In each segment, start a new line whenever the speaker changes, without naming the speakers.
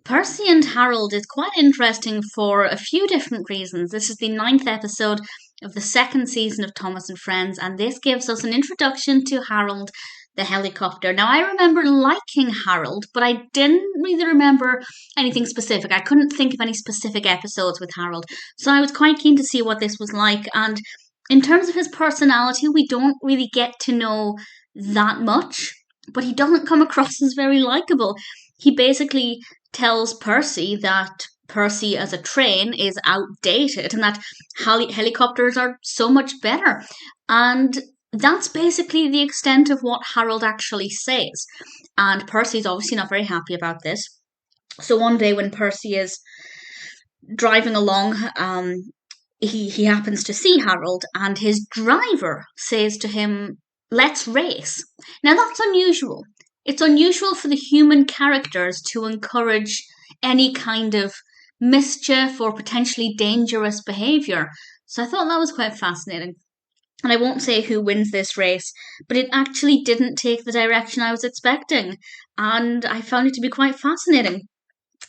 Percy and Harold is quite interesting for a few different reasons. This is the ninth episode of the second season of Thomas and Friends, and this gives us an introduction to Harold the helicopter. Now, I remember liking Harold, but I didn't really remember anything specific. I couldn't think of any specific episodes with Harold, so I was quite keen to see what this was like. And in terms of his personality, we don't really get to know that much, but he doesn't come across as very likable. He basically tells Percy that Percy as a train is outdated and that helicopters are so much better. And that's basically the extent of what Harold actually says. And Percy's obviously not very happy about this. So one day when Percy is driving along, he happens to see Harold, and his driver says to him, "Let's race." Now that's unusual. It's unusual for the human characters to encourage any kind of mischief or potentially dangerous behaviour. So I thought that was quite fascinating. And I won't say who wins this race, but it actually didn't take the direction I was expecting. And I found it to be quite fascinating.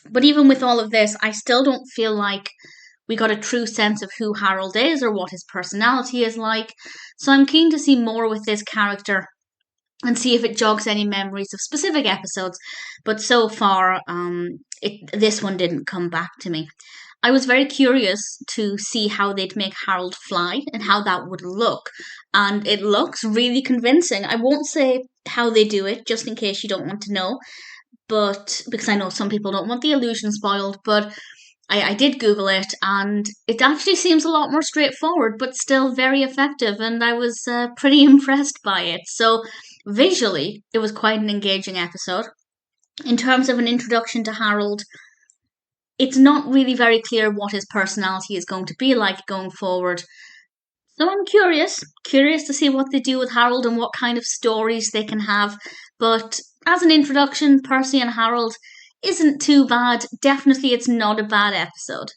But even with all of this, I still don't feel like we got a true sense of who Harold is or what his personality is like. So I'm keen to see more with this character and see if it jogs any memories of specific episodes. But so far, this one didn't come back to me. I was very curious to see how they'd make Harold fly and how that would look. And it looks really convincing. I won't say how they do it, just in case you don't want to know, but because I know some people don't want the illusion spoiled, but I did Google it, and it actually seems a lot more straightforward, but still very effective, and I was pretty impressed by it. So, visually, it was quite an engaging episode. In terms of an introduction to Harold, it's not really very clear what his personality is going to be like going forward. So I'm curious to see what they do with Harold and what kind of stories they can have. But as an introduction, Percy and Harold isn't too bad. Definitely, it's not a bad episode.